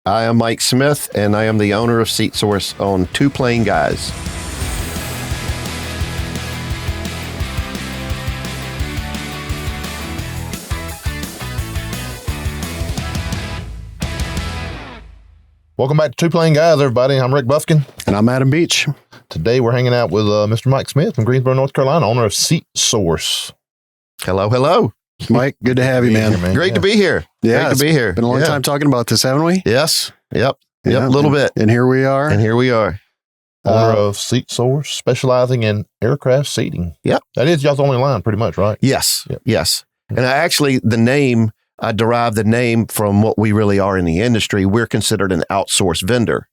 I am Mike Smith, and I am the owner of SeatSource on Two Plain Guys. Welcome back to Two Plain Guys, everybody. I'm Rick Buffkin. And I'm Adam Beach. Today we're hanging out with Mr. Mike Smith from Greensboro, North Carolina, owner of SeatSource. Hello, hello. Mike, good to have you, man. Great to be here. Yeah, Great to be here. Been a long time talking about this, haven't we? Yes. Yep. Yeah, a little bit. And here we are. Owner of SeatSource, specializing in aircraft seating. Yep. That is y'all's only line, pretty much, right? Yes. Yep. Yes. And I derived the name from what we really are in the industry. We're considered an outsourced vendor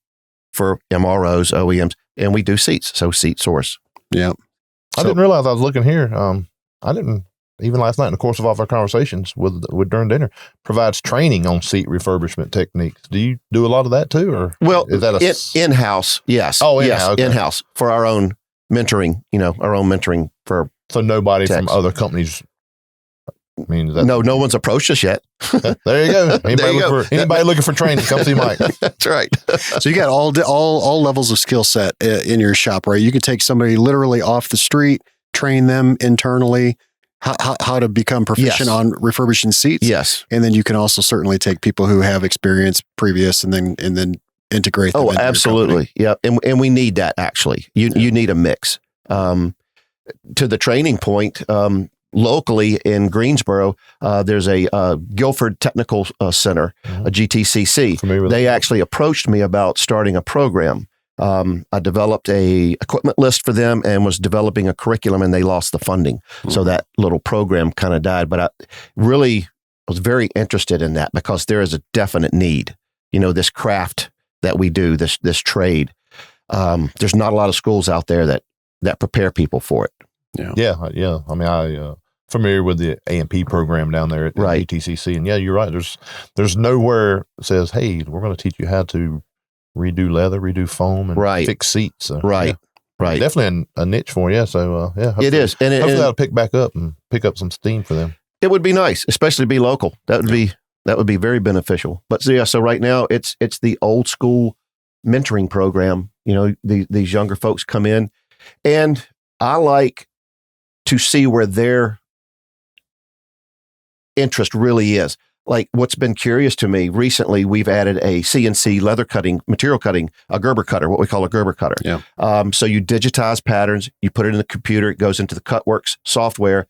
for MROs, OEMs, and we do seats. So SeatSource. Yeah. I didn't realize I was looking here. I didn't, even last night in the course of all of our conversations with during dinner, provides training on seat refurbishment techniques. Do you do a lot of that too? Or well, is that in-house? Yes. Oh, in-house. Yes, Okay. in-house for our own mentoring, our own mentoring for. So nobody techs. from other companies. I mean, No one's approached us yet. There you go. Anybody looking for training, come see Mike. That's right. So you got all levels of skill set in your shop, right? You could take somebody literally off the street, train them internally, how to become proficient on refurbishing seats. Yes. And then you can also certainly take people who have experience previous and then integrate them. Oh, into your absolutely. Yeah. And we need that actually. You need a mix. To the training point, locally in Greensboro, there's a Guilford Technical Center, a GTCC. They actually approached me about starting a program. I developed a equipment list for them and was developing a curriculum, and they lost the funding. So that little program kind of died. But I really was very interested in that because there is a definite need. This craft that we do, this trade. There's not a lot of schools out there that prepare people for it. Yeah. I mean, I familiar with the A&P program down there at GTCC, and yeah, you're right. There's nowhere that says, "Hey, we're going to teach you how to redo leather, redo foam, and fix seats." So, right. Definitely a niche for you. So it is, and hopefully that'll pick back up and pick up some steam for them. It would be nice, especially to be local. That would be very beneficial. But so right now it's the old school mentoring program. These younger folks come in, and I like to see where their interest really is. Like what's been curious to me recently, we've added a CNC material cutting, a Gerber cutter, what we call a Gerber cutter. Yeah. So you digitize patterns, you put it in the computer, it goes into the CutWorks software,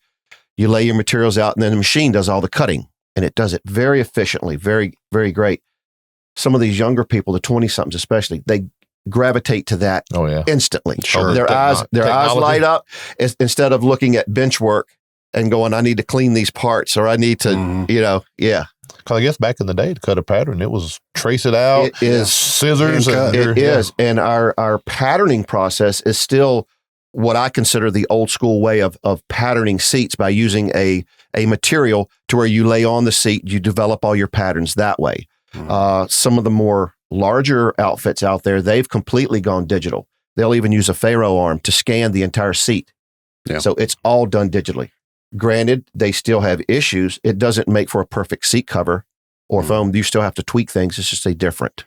you lay your materials out, and then the machine does all the cutting, and it does it very efficiently, very, very great. Some of these younger people, the 20-somethings especially, they gravitate to that instantly. Sure. Their eyes light up instead of looking at bench work and going, I need to clean these parts, or I need to, Because I guess back in the day, to cut a pattern, it was trace it out, it is scissors. It is. And our patterning process is still what I consider the old school way of patterning seats by using a material to where you lay on the seat, you develop all your patterns that way. Some of the more larger outfits out there, they've completely gone digital. They'll even use a Faro arm to scan the entire seat. Yeah. So it's all done digitally. Granted, they still have issues. It doesn't make for a perfect seat cover or foam. You still have to tweak things. It's just different.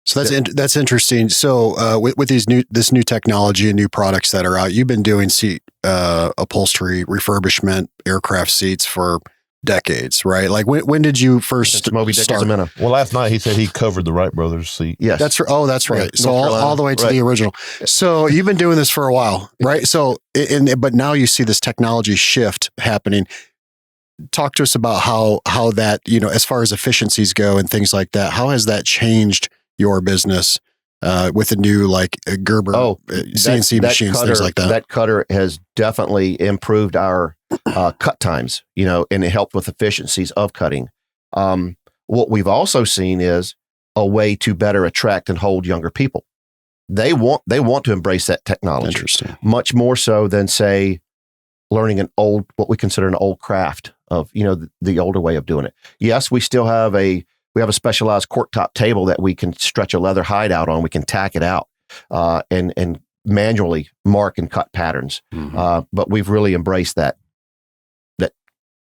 So that's interesting. So with this new technology and new products that are out, you've been doing seat upholstery, refurbishment, aircraft seats for decades, right? Like when did you first start? Well, last night he said he covered the Wright brothers seat. Yes. That's right. So all the way to the original. So you've been doing this for a while, right? So, but now you see this technology shift happening. Talk to us about how that, as far as efficiencies go and things like that, how has that changed your business with the new Gerber CNC machines, things like that? That cutter has definitely improved our cut times, and it helped with efficiencies of cutting. What we've also seen is a way to better attract and hold younger people. They want to embrace that technology. Interesting. Much more so than, say, learning what we consider an old craft of, the older way of doing it. Yes, we still have we have a specialized cork top table that we can stretch a leather hide out on. We can tack it out and manually mark and cut patterns. But we've really embraced that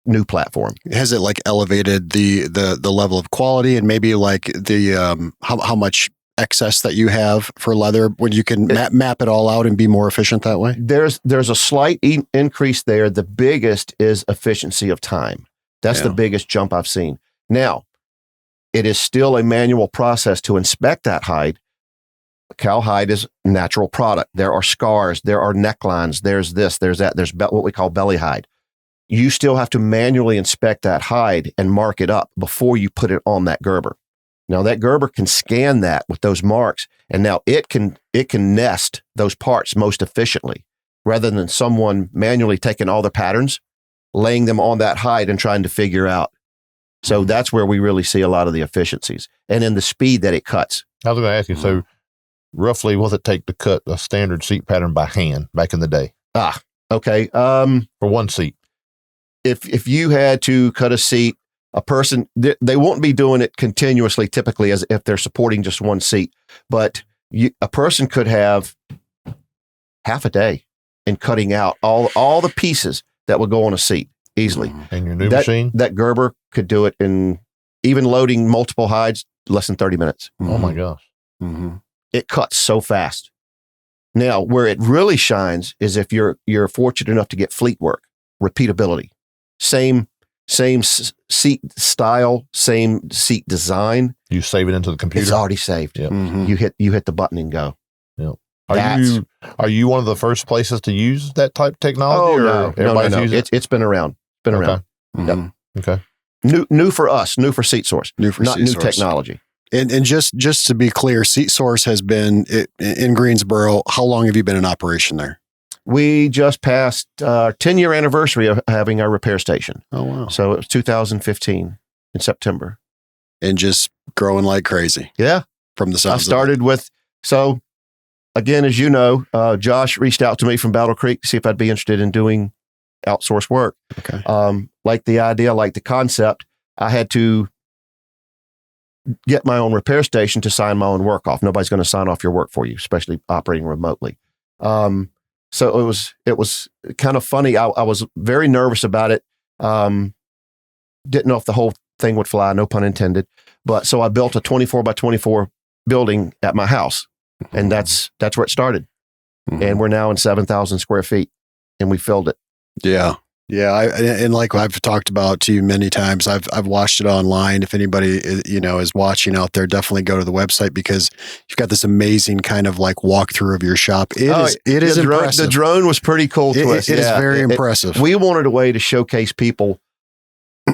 new platform. Has it like elevated the level of quality and maybe like the how much excess that you have for leather when you can map it all out and be more efficient that way? There's a slight increase there. The biggest is efficiency of time. That's the biggest jump I've seen. Now, it is still a manual process to inspect that hide. Cow hide is a natural product. There are scars, there are necklines, there's this, there's that, there's what we call belly hide. You still have to manually inspect that hide and mark it up before you put it on that Gerber. Now that Gerber can scan that with those marks, and now it can nest those parts most efficiently, rather than someone manually taking all the patterns, laying them on that hide and trying to figure out. So that's where we really see a lot of the efficiencies, and in the speed that it cuts. I was going to ask you, so roughly what does it take to cut a standard seat pattern by hand back in the day? Okay. For one seat. If you had to cut a seat, a person, they won't be doing it continuously, typically, as if they're supporting just one seat. But a person could have half a day in cutting out all the pieces that would go on a seat easily. And your new machine? That Gerber could do it in, even loading multiple hides, less than 30 minutes. Oh my gosh. It cuts so fast. Now, where it really shines is if you're fortunate enough to get fleet work, repeatability, same seat style, same seat design. You save it into the computer. It's already saved. Yep. You hit the button and go. Yep. Are you one of the first places to use that type of technology? Oh, no. It's been around. Around. Yep. Okay. New for us. New for SeatSource. Not new technology. And just to be clear, SeatSource has been in Greensboro. How long have you been in operation there? We just passed our 10-year anniversary of having our repair station. Oh, wow. So it was 2015 in September. And just growing like crazy. Yeah. From the sounds I started with, so again, as you know, Josh reached out to me from Battle Creek to see if I'd be interested in doing outsource work. Okay. Like the idea, like the concept, I had to get my own repair station to sign my own work off. Nobody's going to sign off your work for you, especially operating remotely. So it was kind of funny. I was very nervous about it. Didn't know if the whole thing would fly, no pun intended. But so I built a 24 by 24 building at my house, and that's where it started. And we're now in 7,000 square feet, and we filled it. Yeah. Yeah. And like I've talked about to you many times, I've watched it online. If anybody, is watching out there, definitely go to the website because you've got this amazing kind of like walkthrough of your shop. It is impressive. The drone was pretty cool to us. It is very impressive. We wanted a way to showcase people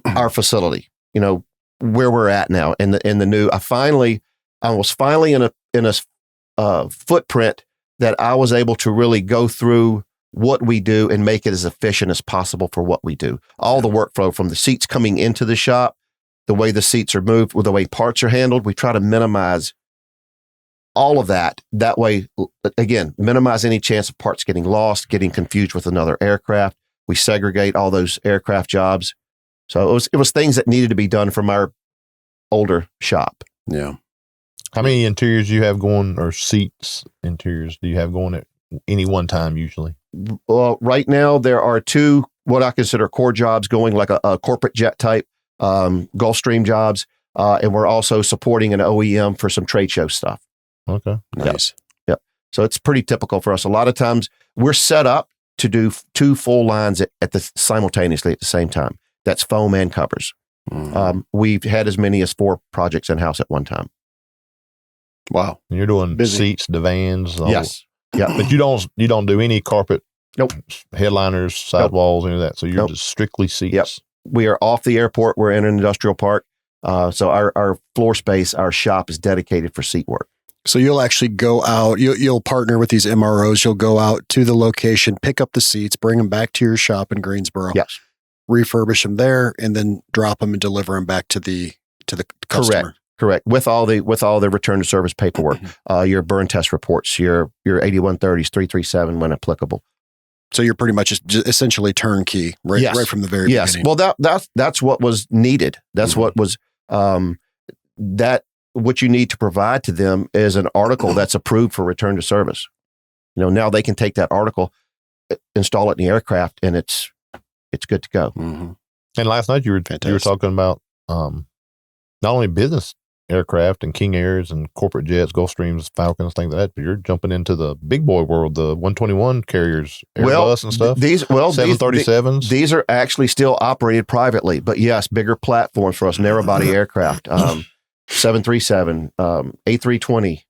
our facility, where we're at now in the new. I was finally in a footprint that I was able to really go through what we do and make it as efficient as possible for what we do. All the workflow from the seats coming into the shop, the way the seats are moved, or the way parts are handled, we try to minimize all of that. That way, again, minimize any chance of parts getting lost, getting confused with another aircraft. We segregate all those aircraft jobs. So it was things that needed to be done from our older shop. Yeah. How many interiors do you have going, or seats interiors do you have going at any one time usually? Well, right now there are two, what I consider core jobs going, like a corporate jet type, Gulfstream jobs. And we're also supporting an OEM for some trade show stuff. Okay. Nice. Yep. So it's pretty typical for us. A lot of times we're set up to do two full lines simultaneously at the same time. That's foam and covers. We've had as many as 4 projects in-house at one time. Wow. And you're doing seats, divans. Yes. Yeah. But you don't do any carpet. Nope. Headliners, sidewalls, any of that. So you're just strictly seats. Yep. We are off the airport. We're in an industrial park. So our floor space, our shop is dedicated for seat work. So you'll actually go out, you'll partner with these MROs. You'll go out to the location, pick up the seats, bring them back to your shop in Greensboro. Yes. Refurbish them there, and then drop them and deliver them back to the customer. Correct. With all the return to service paperwork, your burn test reports, your 8130s, 337 when applicable. So you're pretty much just essentially turnkey, right? Yes. Right from the very beginning. Well, that's what was needed. That's what was what you need to provide to them is an article that's approved for return to service. Now they can take that article, install it in the aircraft, and it's good to go. Mm-hmm. And last night you were talking about not only business aircraft and King Airs and corporate jets, Gulfstreams, Falcons, things like that, but you're jumping into the big boy world, the 121 carriers, Airbus and stuff. 737s. These are actually still operated privately, but yes, bigger platforms for us, narrow body aircraft, 737, A320,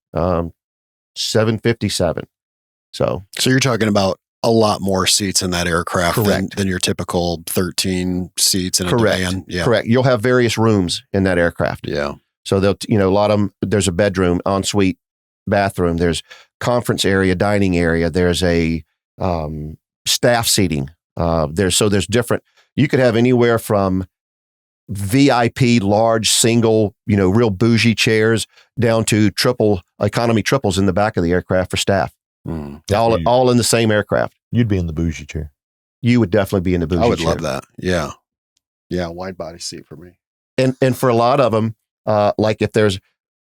757. So you're talking about a lot more seats in that aircraft than your typical 13 seats in a van. Yeah. Correct. You'll have various rooms in that aircraft. Yeah. So they'll, a lot of them, there's a bedroom, ensuite bathroom, there's conference area, dining area, there's a staff seating. There's different, you could have anywhere from VIP, large, single, real bougie chairs down to economy triples in the back of the aircraft for staff. All in the same aircraft. You'd be in the bougie chair. You would definitely be in the bougie chair. I would love that. Yeah. Yeah. Wide body seat for me. And for a lot of them, like if there's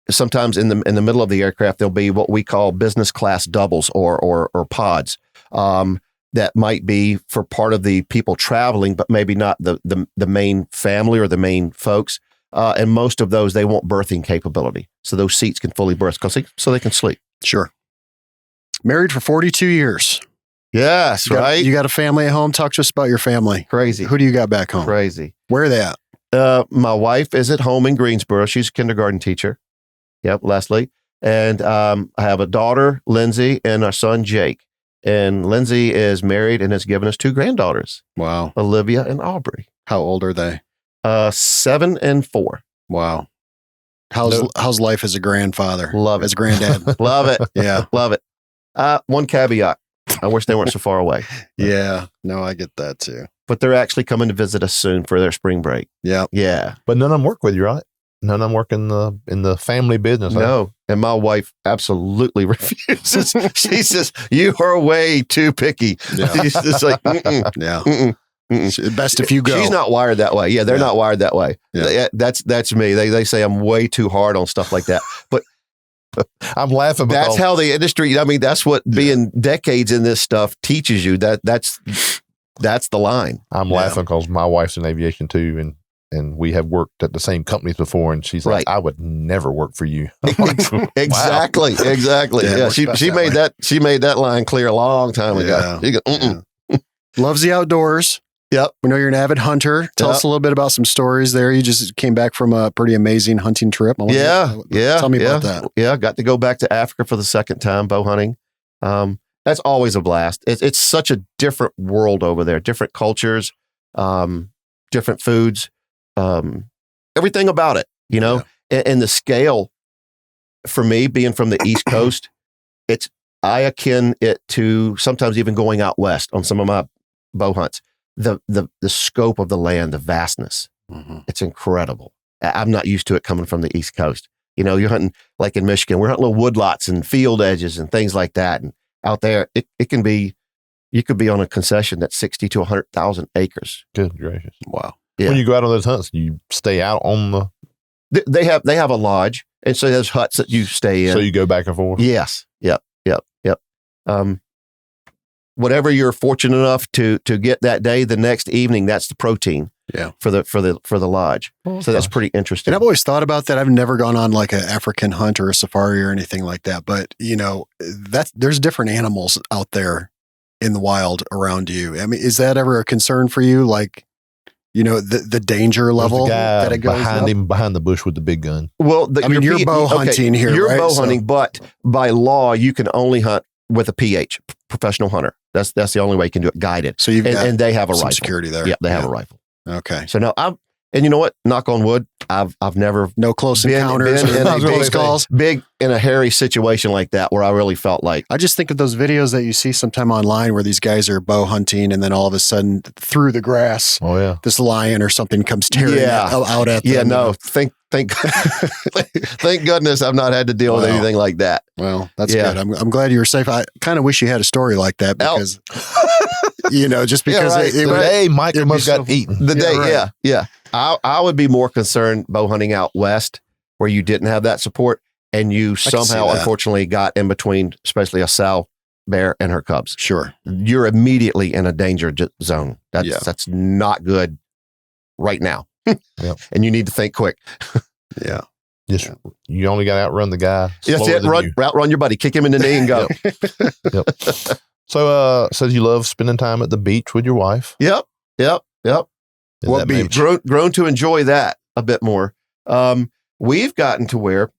sometimes in the middle of the aircraft, there'll be what we call business class doubles or pods that might be for part of the people traveling, but maybe not the main family or the main folks. And most of those, they want berthing capability. So those seats can fully berth so they can sleep. Sure. Married for 42 years. Yes, right. You got a family at home? Talk to us about your family. Crazy. Who do you got back home? Crazy. Where are they at? My wife is at home in Greensboro. She's a kindergarten teacher. Yep, Leslie. And I have a daughter, Lindsay, and our son, Jake. And Lindsay is married and has given us 2 granddaughters. Wow. Olivia and Aubrey. How old are they? 7 and 4. Wow. How's life as a grandfather? Love it. As a granddad? Love it. Yeah. Love it. One caveat. I wish they weren't so far away. Yeah. No, I get that too. But they're actually coming to visit us soon for their spring break. Yeah. Yeah. But none of them work with you, right? None of them work in the family business. No. Huh? And my wife absolutely refuses. She says, you are way too picky. Yeah. She's just like, mm-mm, yeah. mm-mm. Best if you go. She's not wired that way. Yeah, they're not wired that way. Yeah. That's me. They say I'm way too hard on stuff like that. But I'm laughing. That's how the industry, I mean, that's what being decades in this stuff teaches you. That's the line. I'm laughing because my wife's in aviation too. And we have worked at the same companies before. And she's like, I would never work for you. Exactly. Wow. Exactly. Yeah. She made that line clear a long time ago. She goes, Loves the outdoors. Yep. We know you're an avid hunter. Tell us a little bit about some stories there. You just came back from a pretty amazing hunting trip. Yeah. Tell me about that. Yeah. Got to go back to Africa for the second time, bow hunting. That's always a blast. It's such a different world over there, different cultures, different foods, everything about it, and the scale for me being from the East Coast, I akin it to sometimes even going out west on some of my bow hunts. The scope of the land, the vastness, it's incredible. I'm not used to it coming from the East Coast. You're hunting like in Michigan, we're hunting little woodlots and field edges and things like that. And out there, it can be, you could be on a concession that's 60 to 100,000 acres. Good gracious. Wow. Yeah. When you go out on those hunts, you stay out on the... They have a lodge. And so there's huts that you stay in. So you go back and forth? Yes. Yep. Whatever you're fortunate enough to get that day, the next evening, that's the protein. Yeah. For the lodge. Oh, so that's pretty interesting. And I've always thought about that. I've never gone on like an African hunt or a safari or anything like that. But there's different animals out there in the wild around you. I mean, is that ever a concern for you? Like, the danger level that it goes behind the bush with the big gun. Well, you're bow hunting here, you're right? Bow hunting, but by law, you can only hunt with a PH, professional hunter. That's the only way you can do it, guided. So and they have a rifle. Security there. Yeah, they have a rifle. Okay. So no, and you know what? Knock on wood. I've never no close encounters or big in a hairy situation like that where I really felt like. I just think of those videos that you see sometime online where these guys are bow hunting and then all of a sudden through the grass, this lion or something comes tearing out at them. Yeah, no. Thank goodness I've not had to deal with anything like that. Well, that's good. I'm glad you were safe. I kind of wish you had a story like that because, just because the day Mike almost got eaten. The day, yeah. I would be more concerned bow hunting out west where you didn't have that support and you somehow, unfortunately, got in between, especially a sow bear and her cubs. Sure. You're immediately in a danger zone. That's not good right now. Yep. And you need to think quick. Yeah. Just you only got to outrun the guy. That's it. Outrun your buddy. Kick him in the knee and go. Yep. So, says you love spending time at the beach with your wife. Yep. What beach? Grown to enjoy that a bit more. We've gotten to where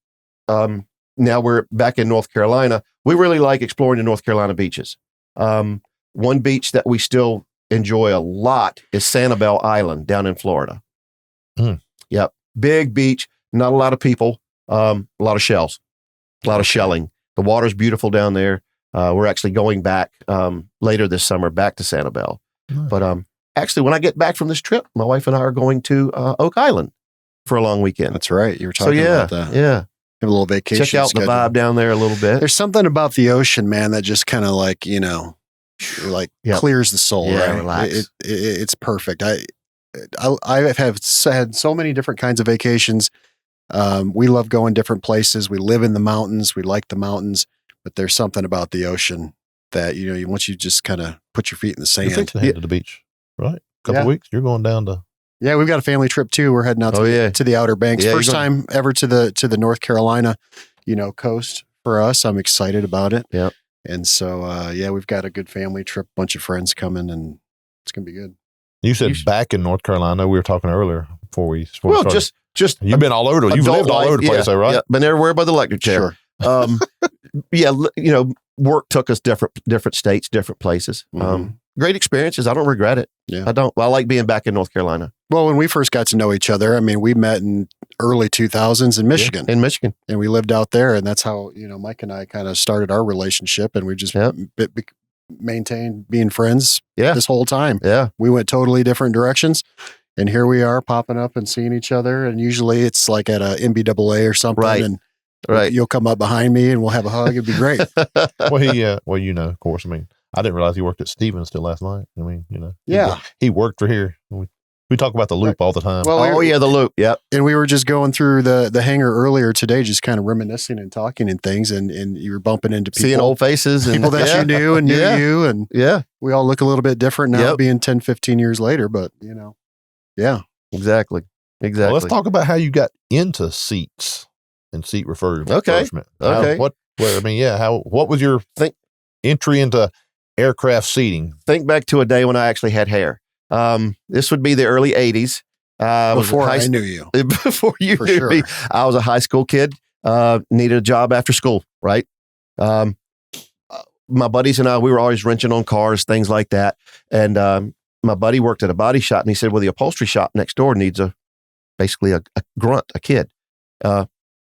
now we're back in North Carolina. We really like exploring the North Carolina beaches. One beach that we still enjoy a lot is Sanibel Island down in Florida. Yep. Big beach. Not a lot of people, a lot of shells, a lot of shelling. The water's beautiful down there. We're actually going back later this summer back to Sanibel. Nice. But actually, when I get back from this trip, my wife and I are going to Oak Island for a long weekend. That's right. You were talking about that. Yeah. Have a little vacation. Check out schedule. the vibe down there a little bit. There's something about the ocean, man, that just kind of like, clears the soul, right? Relax. It's perfect. I have had so many different kinds of vacations. We love going different places. We live in the mountains. We like the mountains, but there's something about the ocean that, once you just kind of put your feet in the sand. You're fixing to head to the beach, right? Couple weeks, you're going down to. Yeah, we've got a family trip too. We're heading out to the Outer Banks. Yeah, First time ever to the North Carolina, coast for us. I'm excited about it. Yeah. And so, we've got a good family trip, bunch of friends coming, and it's going to be good. You said back in North Carolina. We were talking earlier before we started. Just you've been all over. You've lived all over the place, though, right? Yeah, been everywhere by the electric chair. Sure. Work took us different states, different places. Great experiences. I don't regret it. Yeah. I don't. I like being back in North Carolina. Well, when we first got to know each other, we met in early 2000s in Michigan. Yeah, in Michigan. And we lived out there, and that's how, Mike and I kind of started our relationship, and we just maintained being friends this whole time. Yeah. We went totally different directions. And here we are popping up and seeing each other. And usually it's like at a MBAA or something. Right. And right. You'll come up behind me and we'll have a hug. It'd be great. Of course. I didn't realize he worked at Stevens till last night. He worked for here. We talk about the loop all the time. Well, the loop. Yep. And we were just going through the hangar earlier today, just kind of reminiscing and talking and things. And you were bumping into people. Seeing old faces. And people that you knew and knew you. And we all look a little bit different now being 10, 15 years later. But, yeah. Exactly. Well, let's talk about how you got into seats and seat refurbishment. Okay. What was your entry into aircraft seating? Think back to a day when I actually had hair. This would be the early 80s. Before I knew you. Before you knew me. I was a high school kid, needed a job after school, right? My buddies and I, we were always wrenching on cars, things like that. And my buddy worked at a body shop, and he said, well, the upholstery shop next door needs basically a grunt, a kid.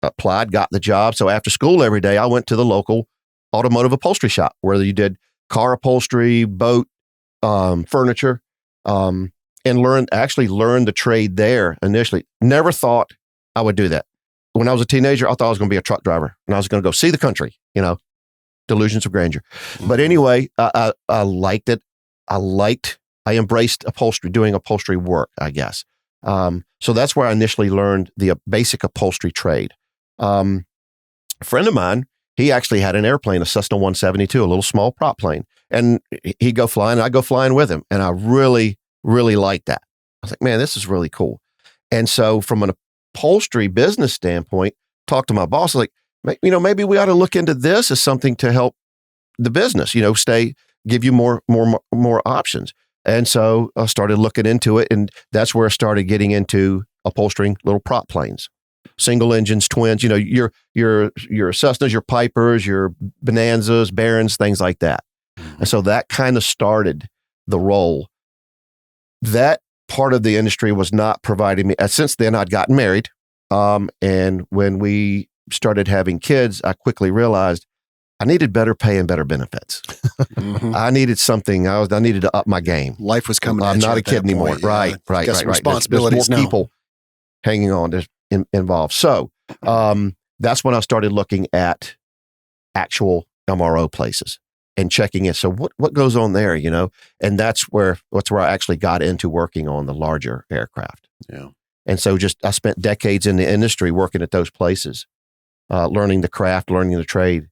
Applied, got the job. So after school every day, I went to the local automotive upholstery shop where you did car upholstery, boat, furniture, and learned the trade there initially. Never thought I would do that. When I was a teenager, I thought I was going to be a truck driver and I was going to go see the country, delusions of grandeur. But anyway, I liked it. I embraced upholstery, doing upholstery work, I guess. So that's where I initially learned the basic upholstery trade. A friend of mine, he actually had an airplane, a Cessna 172, a little small prop plane. And he'd go flying, I'd go flying with him. And I really, really liked that. I was like, man, this is really cool. And so from an upholstery business standpoint, talked to my boss, like, maybe we ought to look into this as something to help the business, give you more options. And so I started looking into it, and that's where I started getting into upholstering little prop planes, single engines, twins, your Cessnas, your Pipers, your Bonanzas, Barons, things like that. And so that kind of started the role. That part of the industry was not providing me. Since then, I'd gotten married. And when we started having kids, I quickly realized I needed better pay and better benefits. I needed something. I needed to up my game. Life was coming. I'm not a kid anymore. Point, right. Got some responsibilities. There's more people hanging on involved. So that's when I started looking at actual MRO places and checking it. So what goes on there? And that's where I actually got into working on the larger aircraft. Yeah. And so I spent decades in the industry working at those places, learning the craft, learning the trade.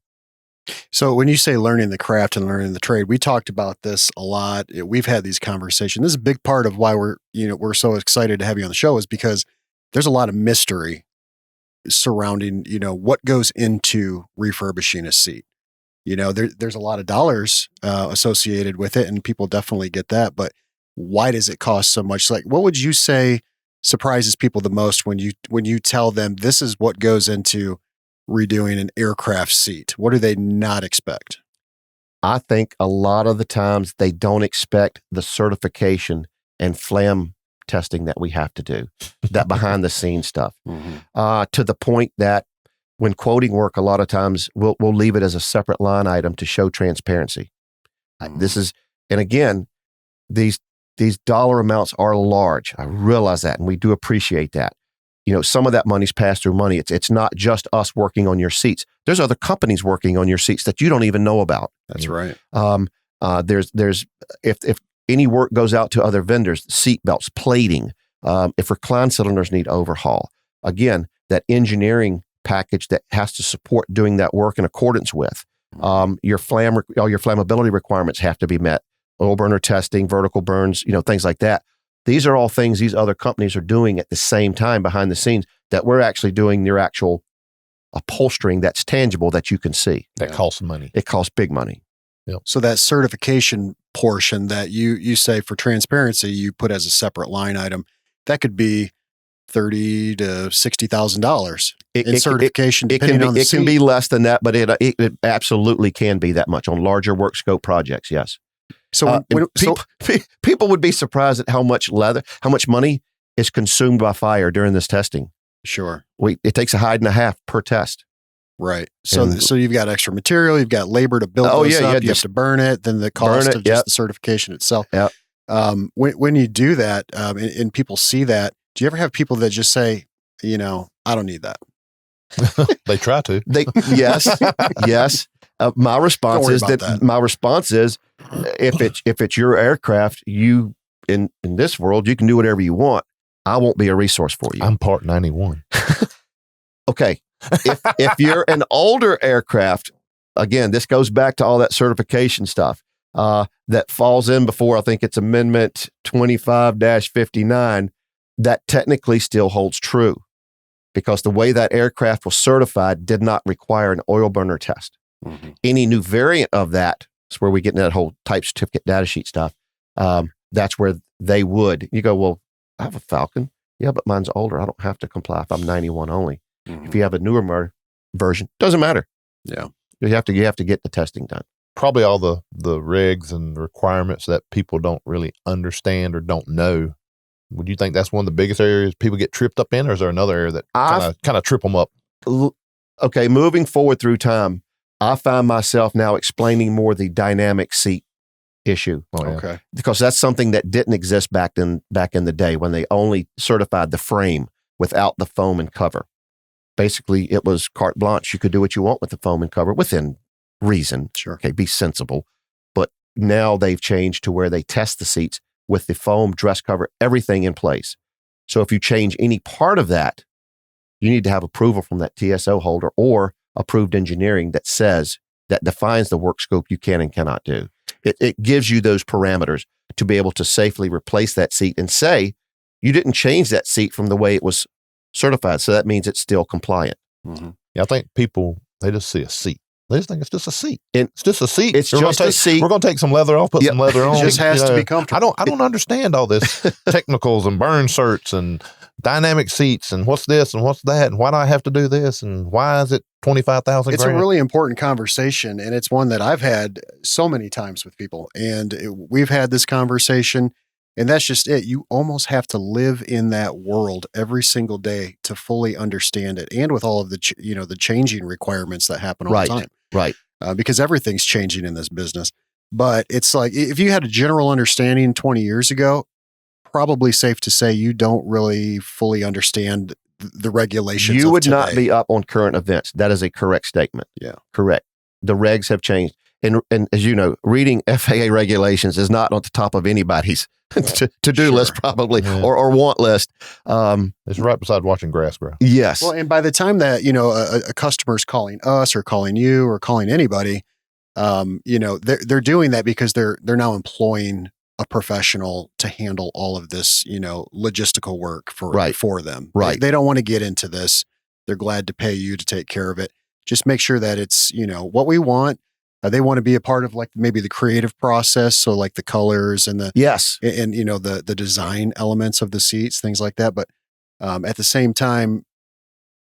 So when you say learning the craft and learning the trade, we talked about this a lot. We've had these conversations. This is a big part of why we're so excited to have you on the show, is because there's a lot of mystery surrounding, what goes into refurbishing a seat. There's a lot of dollars associated with it, and people definitely get that. But why does it cost so much? Like, what would you say surprises people the most when you tell them this is what goes into redoing an aircraft seat? What do they not expect? I think a lot of the times they don't expect the certification and flam testing that we have to do, that behind the scenes stuff, to the point that when quoting work, a lot of times we'll leave it as a separate line item to show transparency. And again, these dollar amounts are large. I realize that, and we do appreciate that. Some of that money's pass-through money. It's not just us working on your seats. There's other companies working on your seats that you don't even know about. That's right. There's if any work goes out to other vendors, seat belts, plating, if recline cylinders need overhaul, again, that engineering package that has to support doing that work in accordance with your flammability requirements have to be met. Oil burner testing, vertical burns, things like that. These are all things these other companies are doing at the same time behind the scenes that we're actually doing your actual upholstering that's tangible that you can see. That costs money. It costs big money. Yep. So that certification portion that you say for transparency, you put as a separate line item, that could be $30,000 to $60,000 in certification. It can be less than that, but it absolutely can be that much on larger work scope projects. Yes. So, people would be surprised at how much money is consumed by fire during this testing. Sure. It takes a hide and a half per test. Right. So you've got extra material, you've got labor to build those up, you have to burn it, then the cost of just the certification itself. Yep. When you do that, and people see that, do you ever have people that just say, I don't need that? They try to. Yes. My response is if it's your aircraft, you in this world, you can do whatever you want. I won't be a resource for you. I'm Part 91. Okay. If you're an older aircraft, again, this goes back to all that certification stuff that falls in before, I think it's Amendment 25-59, that technically still holds true because the way that aircraft was certified did not require an oil burner test. Mm-hmm. Any new variant of that is where we get into that whole type certificate data sheet stuff. That's where they would. You go, well, I have a Falcon. Yeah, but mine's older. I don't have to comply if I'm 91 only. Mm-hmm. If you have a newer version, doesn't matter. Yeah, you have to get the testing done. Probably all the regs and requirements that people don't really understand or don't know. Would you think that's one of the biggest areas people get tripped up in, or is there another area that kind of trip them up? Okay, moving forward through time, I find myself now explaining more the dynamic seat issue. Oh, yeah. Okay, because that's something that didn't exist back in the day when they only certified the frame without the foam and cover. Basically, it was carte blanche. You could do what you want with the foam and cover within reason. Sure. Okay, be sensible. But now they've changed to where they test the seats with the foam, dress cover, everything in place. So if you change any part of that, you need to have approval from that TSO holder or approved engineering that defines the work scope you can and cannot do. It gives you those parameters to be able to safely replace that seat and say, you didn't change that seat from the way it was certified. So that means it's still compliant. Mm-hmm. Yeah, I think people, they just see a seat. They just think it's just a seat. It's just a seat. It's just a seat. We're going to take some leather off, put some leather on. It just has to be comfortable. I don't understand all this technicals and burn certs and dynamic seats and what's this and what's that and why do I have to do this and why is it $25,000? It's a really important conversation, and it's one that I've had so many times with people, and we've had this conversation, and that's just it. You almost have to live in that world every single day to fully understand it, and with all of the the changing requirements that happen all the time. Right. Because everything's changing in this business. But it's like, if you had a general understanding 20 years ago, probably safe to say you don't really fully understand the regulations. You would not be up on current events. That is a correct statement. Yeah. Correct. The regs have changed. And as you know, reading FAA regulations is not on the top of anybody's to-do list probably, or want list. It's right beside watching grass grow. Yes. Well, and by the time that, a customer's calling us or calling you or calling anybody, they're doing that because they're now employing a professional to handle all of this, logistical work for them. Right. They don't want to get into this. They're glad to pay you to take care of it. Just make sure that it's, what we want. They want to be a part of like maybe the creative process. So like the colors and the the design elements of the seats, things like that. But at the same time,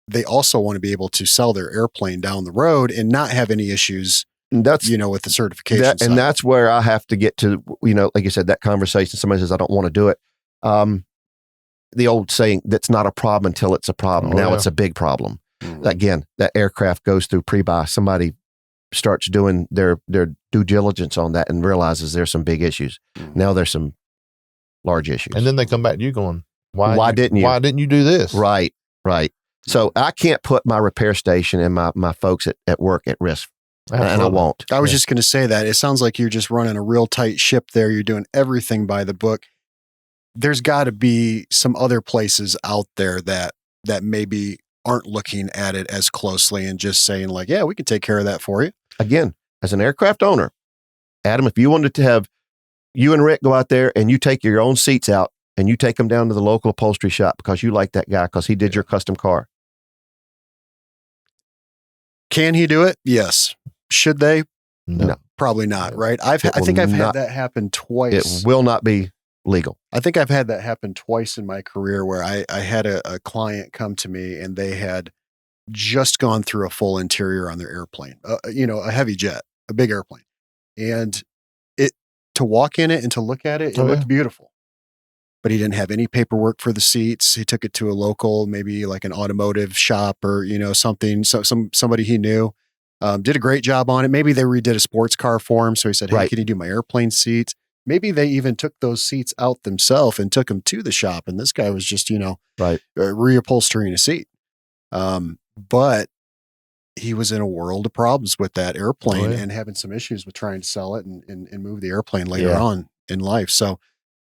they also want to be able to sell their airplane down the road and not have any issues. That's with the certification. And that's where I have to get to, like you said, that conversation. Somebody says, I don't want to do it. The old saying, that's not a problem until it's a problem. Now it's a big problem. Mm-hmm. Again, that aircraft goes through pre-buy. Somebody starts doing their due diligence on that and realizes there's some big issues. Mm-hmm. Now there's some large issues. And then they come back to you going, why didn't you do this? Right. So I can't put my repair station and my folks at work at risk. Absolutely. And I won't. I was just going to say that. It sounds like you're just running a real tight ship there. You're doing everything by the book. There's got to be some other places out there that maybe aren't looking at it as closely and just saying like, yeah, we can take care of that for you. Again, as an aircraft owner, Adam, if you wanted to have you and Rick go out there and you take your own seats out and you take them down to the local upholstery shop because you like that guy because he did your custom car. Can he do it? Yes. Should they? No. Probably not, right? I think I've had that happen twice. It will not be legal. I think I've had that happen twice in my career where I had a client come to me and they had just gone through a full interior on their airplane, a heavy jet, a big airplane. And to walk in it and to look at it, it looked beautiful. But he didn't have any paperwork for the seats. He took it to a local, maybe like an automotive shop or, something, somebody he knew. Did a great job on it. Maybe they redid a sports car for him. So he said, hey, can you do my airplane seats? Maybe they even took those seats out themselves and took them to the shop. And this guy was just, reupholstering a seat. But he was in a world of problems with that airplane and having some issues with trying to sell it and move the airplane later on in life. So,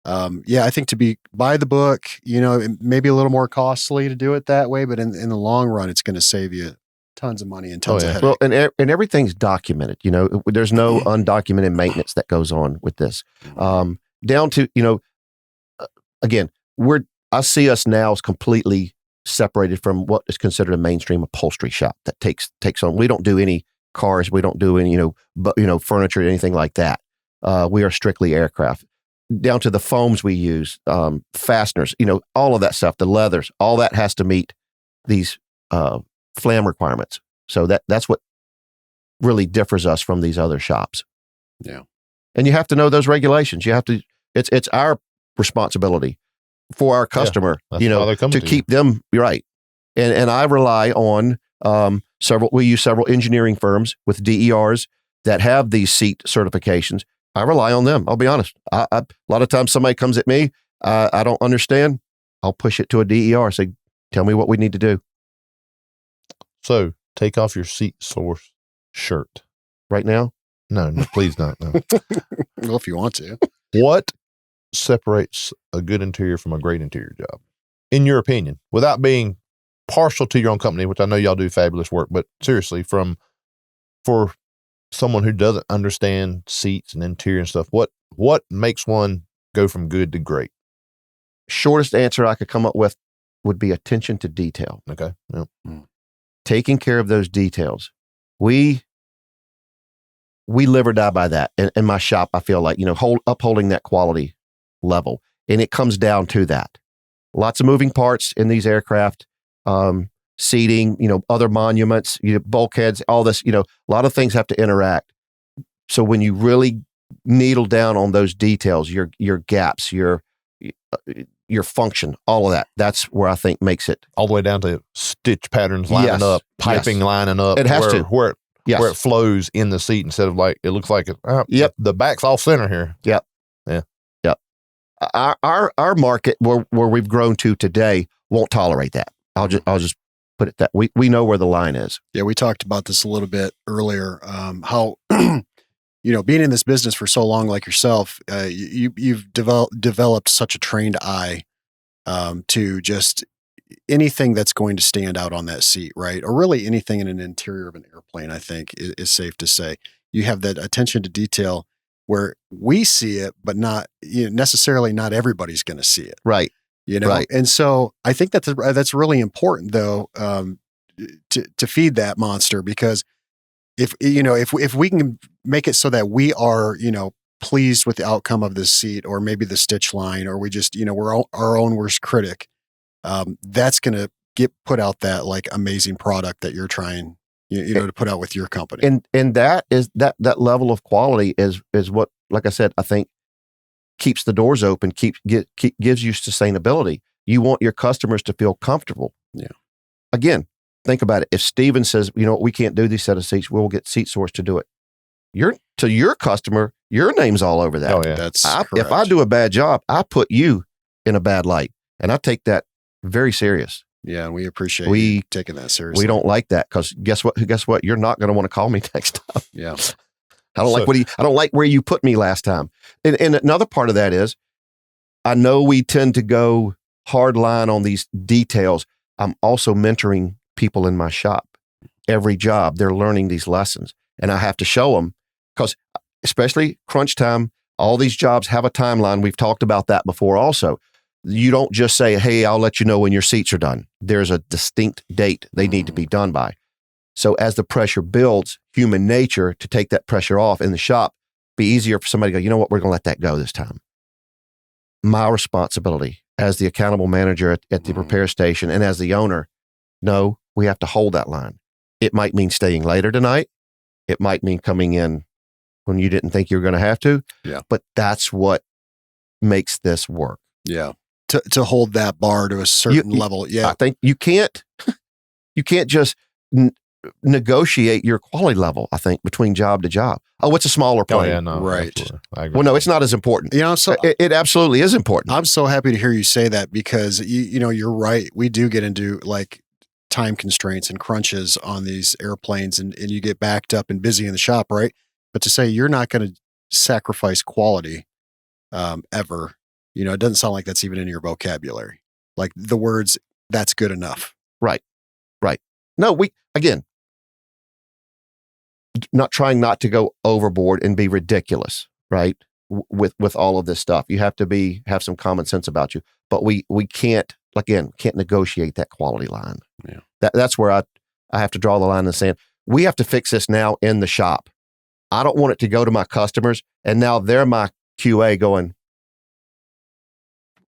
I think to be by the book, it may be a little more costly to do it that way, but in the long run, it's going to save you tons of money and tons of headache. Well, and everything's documented. There's no undocumented maintenance that goes on with this. Down to again, I see us now as completely separated from what is considered a mainstream upholstery shop that takes on. We don't do any cars. We don't do any furniture, anything like that. We are strictly aircraft. Down to the foams we use, fasteners, all of that stuff, the leathers, all that has to meet these FLAM requirements. So that's what really differs us from these other shops. Yeah. And you have to know those regulations. You have to, it's our responsibility for our customer, to keep them right. And I rely on we use several engineering firms with DERs that have these seat certifications. I rely on them. I'll be honest. A lot of times somebody comes at me, I don't understand. I'll push it to a DER. Say, tell me what we need to do. So take off your SeatSource shirt. Right now? No, please not. No. Well, if you want to. What separates a good interior from a great interior job, in your opinion, without being partial to your own company, which I know y'all do fabulous work, but seriously, for someone who doesn't understand seats and interior and stuff, what makes one go from good to great? Shortest answer I could come up with would be attention to detail. Okay. Yep. Taking care of those details. We live or die by that. In my shop, I feel like, upholding that quality level. And it comes down to that. Lots of moving parts in these aircraft, seating, other monuments, bulkheads, all this, a lot of things have to interact. So when you really needle down on those details, your gaps, your function, all of that, that's where I think makes it. All the way down to stitch patterns lining up, piping lining up. It has where it flows in the seat instead of like, it looks like the back's off center here. Yep. Yeah. Yep. Our market where we've grown to today won't tolerate that. I'll just put it that we know where the line is. Yeah. We talked about this a little bit earlier, how being in this business for so long, like yourself, you've developed such a trained eye to just anything that's going to stand out on that seat, right? Or really anything in an interior of an airplane, I think is safe to say. You have that attention to detail where we see it, but not necessarily not everybody's going to see it. Right. Right. And so I think that's really important though, to feed that monster, because if we can make it so that we are, pleased with the outcome of this seat, or maybe the stitch line, or we just, we're our own worst critic, that's going to get put out that like amazing product that you're trying, to put out with your company. And that is that level of quality is what, like I said, I think keeps the doors open, gives you sustainability. You want your customers to feel comfortable. Yeah. Again, think about it. If Steven says, we can't do these set of seats, we'll get SeatSource to do it. To your customer, your name's all over that. Oh yeah, that's if I do a bad job, I put you in a bad light, and I take that very serious. Yeah, and we appreciate you taking that seriously. We don't like that, because guess what? You're not going to want to call me next time. Yeah. I don't like where you put me last time. And another part of that is, I know we tend to go hard line on these details. I'm also mentoring people in my shop. Every job, they're learning these lessons, and I have to show them, because especially crunch time, all these jobs have a timeline. We've talked about that before also. You don't just say, hey, I'll let you know when your seats are done. There's a distinct date they need to be done by. So as the pressure builds, human nature to take that pressure off in the shop, be easier for somebody to go, you know what, we're going to let that go this time. My responsibility as the accountable manager at the repair station and as the owner, no, we have to hold that line. It might mean staying later tonight. It might mean coming in when you didn't think you were going to have to. Yeah. But that's what makes this work. Yeah. To hold that bar to a certain level. Yeah. I think you can't just negotiate your quality level, I think, between job to job. Oh, it's a smaller plane. Oh, yeah, no, right. I agree. Well, no, it's not as important. So it absolutely is important. I'm so happy to hear you say that, because you're right. We do get into like time constraints and crunches on these airplanes, and you get backed up and busy in the shop, right? But to say you're not going to sacrifice quality ever, it doesn't sound like that's even in your vocabulary. Like the words, that's good enough. Right. No, not trying not to go overboard and be ridiculous, right? With all of this stuff, you have to have some common sense about you. But we can't negotiate that quality line. Yeah. That's where I have to draw the line in the sand. We have to fix this now in the shop. I don't want it to go to my customers, and now they're my QA going,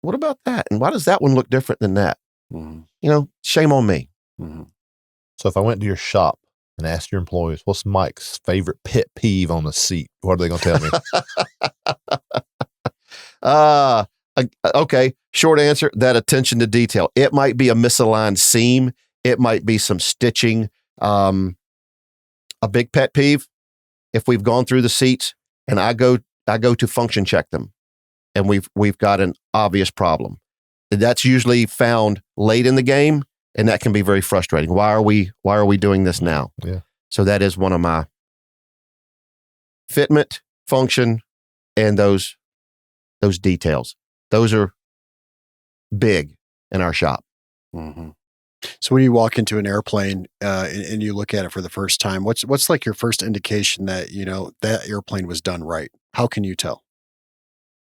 what about that? And why does that one look different than that? Mm-hmm. Shame on me. Mm-hmm. So if I went to your shop and asked your employees, what's Mike's favorite pet peeve on the seat, what are they going to tell me? Okay. Short answer, that attention to detail. It might be a misaligned seam. It might be some stitching. A big pet peeve, if we've gone through the seats and I go to function check them, and we've got an obvious problem. That's usually found late in the game, and that can be very frustrating. Why are we doing this now? Yeah. So that is one of my fitment, function, and those details. Those are big in our shop. Mm-hmm. So when you walk into an airplane and you look at it for the first time, what's like your first indication that that airplane was done right? How can you tell?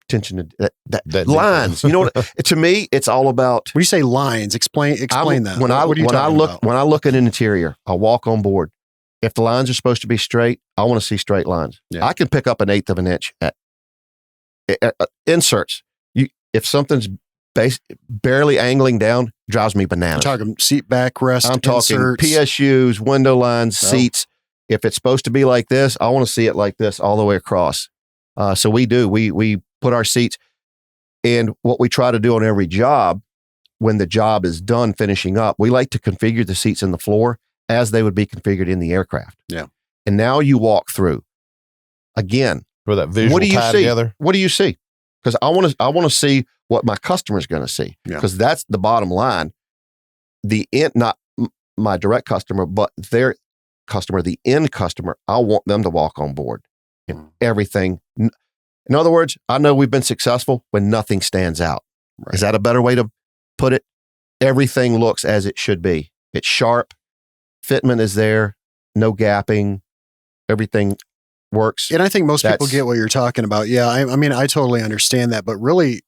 Attention to that lines. To me, it's all about. When you say lines, explain that. When I look at an interior, I walk on board. If the lines are supposed to be straight, I want to see straight lines. Yeah. I can pick up 1/8 of an inch at inserts. If something's barely angling down, drives me bananas. I'm talking seat backrest. I'm talking inserts. PSUs, window lines, seats. If it's supposed to be like this, I want to see it like this all the way across. So we do. We put our seats, and what we try to do on every job, when the job is done finishing up, we like to configure the seats in the floor as they would be configured in the aircraft. Yeah. And now you walk through. Again, where that visual tie together. What do you see? Because I want to see what my customer is going to see. Because that's the bottom line. The end, not my direct customer, but their customer, the end customer. I want them to walk on board. and everything. In other words, I know we've been successful when nothing stands out. Right. Is that a better way to put it? Everything looks as it should be. It's sharp. Fitment is there. No gapping. Everything works. And I think most people get what you're talking about. Yeah, I mean, I totally understand that. But really,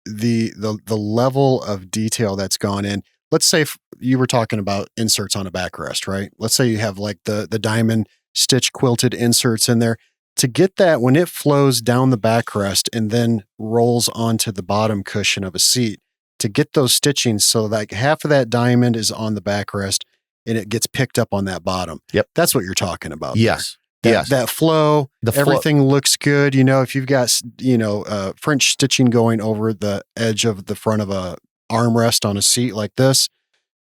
the level of detail that's gone in. Let's say you were talking about inserts on a backrest, right? Let's say you have like the diamond stitch quilted inserts in there. To get that, when it flows down the backrest and then rolls onto the bottom cushion of a seat, to get those stitchings so like half of that diamond is on the backrest and it gets picked up on that bottom. Yep. That's what you're talking about. Yes. That flow, everything looks good. You know, if you've got, French stitching going over the edge of the front of a armrest on a seat like this,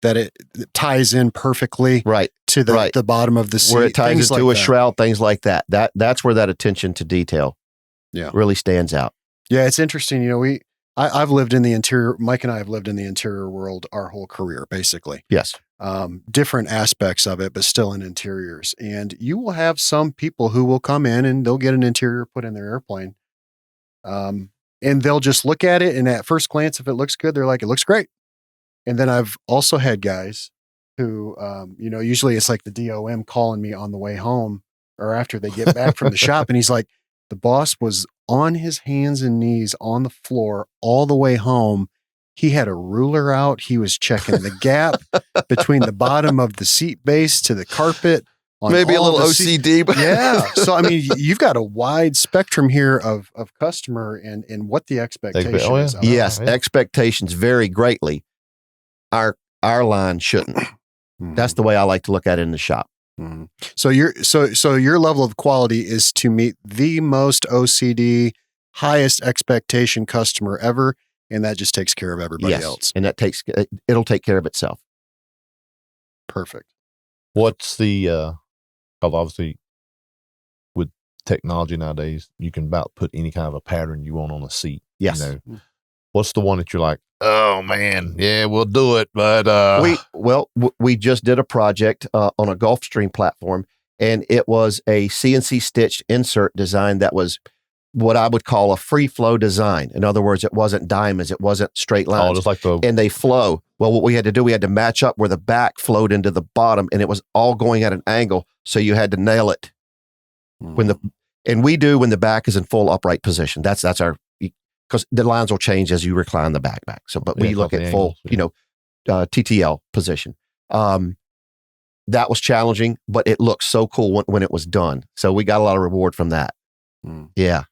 that it ties in perfectly to the bottom of the seat. Where it ties into a shroud, things like that. That's where that attention to detail really stands out. Yeah, it's interesting. You know, I've lived in the interior, Mike and I have lived in the interior world our whole career, basically. Yes. Different aspects of it, but still in interiors. And you will have some people who will come in and they'll get an interior put in their airplane. And they'll just look at it. And at first glance, if it looks good, they're like, it looks great. And then I've also had guys who, usually it's like the DOM calling me on the way home or after they get back from the shop. And he's like, the boss was on his hands and knees on the floor all the way home. He had a ruler out. He was checking the gap between the bottom of the seat base to the carpet. Maybe a little OCD. But yeah. So, I mean, you've got a wide spectrum here of customer and what the expectation is. Yes. Expectations vary greatly. Our line shouldn't. That's the way I like to look at it in the shop. Mm-hmm. So your level of quality is to meet the most OCD, highest expectation customer ever, and that just takes care of everybody else. And it'll take care of itself. Perfect. What's the obviously with technology nowadays, you can about put any kind of a pattern you want on a seat. Yes. You know, what's the one that you're like, oh man, yeah, we'll do it, but we just did a project on a Gulfstream platform, and it was a CNC stitched insert design that was what I would call a free flow design. In other words, it wasn't diamonds, it wasn't straight lines. Oh, just like and they flow. Well, what we had to do, we had to match up where the back flowed into the bottom, and it was all going at an angle, so you had to nail it when the back is in full upright position. That's our, because the lines will change as you recline the back. So, but we look at full, TTL position. That was challenging, but it looked so cool when it was done. So we got a lot of reward from that. Yeah.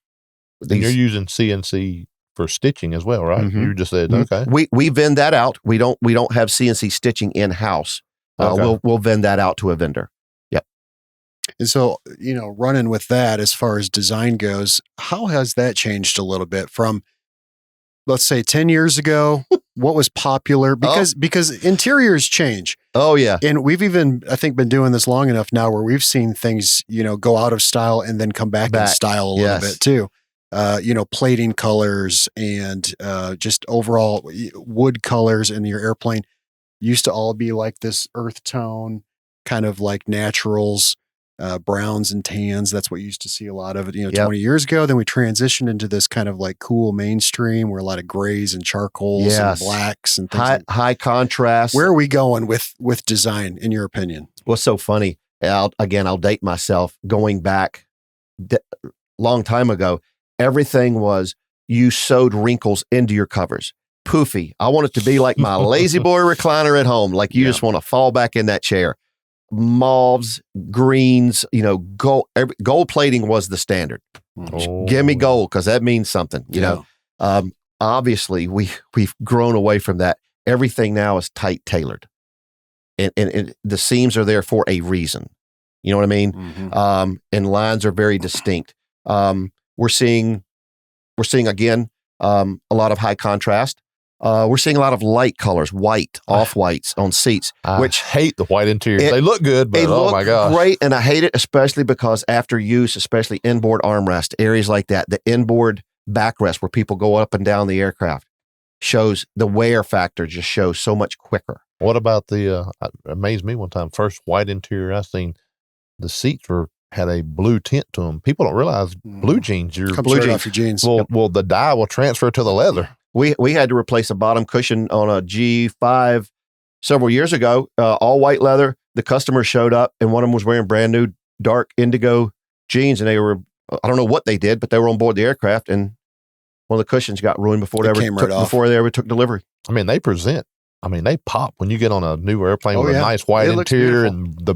And you're using CNC for stitching as well, right? You just said, okay. We vend that out. We don't have CNC stitching in house. We'll vend that out to a vendor. Yep. And so, running with that as far as design goes, how has that changed a little bit from, let's say 10 years ago? What was popular? Because interiors change. Oh yeah. And we've even, I think, been doing this long enough now where we've seen things, go out of style and then come back in style a little bit too. Plating colors and just overall wood colors in your airplane used to all be like this earth tone, kind of like naturals, browns and tans. That's what you used to see a lot of it, 20 years ago. Then we transitioned into this kind of like cool mainstream where a lot of grays and charcoals and blacks and things high contrast. Where are we going with design, in your opinion? What's so funny, I'll date myself, going back long time ago, everything was you sewed wrinkles into your covers. Poofy. I want it to be like my lazy boy recliner at home. Like you just want to fall back in that chair. Mauves, greens, gold plating was the standard. Give me gold, because that means something, Obviously we've grown away from that. Everything now is tight tailored, and the seams are there for a reason. You know what I mean? And lines are very distinct. We're seeing again, a lot of high contrast. We're seeing a lot of light colors, white, off-whites on seats. Which hate the white interiors. They look good, but oh my gosh. Great, and I hate it especially because after use, especially inboard armrest, areas like that, the inboard backrest where people go up and down the aircraft, shows the wear factor just shows so much quicker. What about it amazed me one time, first white interior I seen, the seats had a blue tint to them. People don't realize blue jeans. Your Comes blue right jeans off your jeans. Well, the dye will transfer to the leather. We had to replace a bottom cushion on a G5 several years ago, all white leather. The customer showed up, and one of them was wearing brand new dark indigo jeans, and they were, I don't know what they did, but they were on board the aircraft, and one of the cushions got ruined before they ever took delivery. I mean, they pop when you get on a new airplane with a nice white It interior and the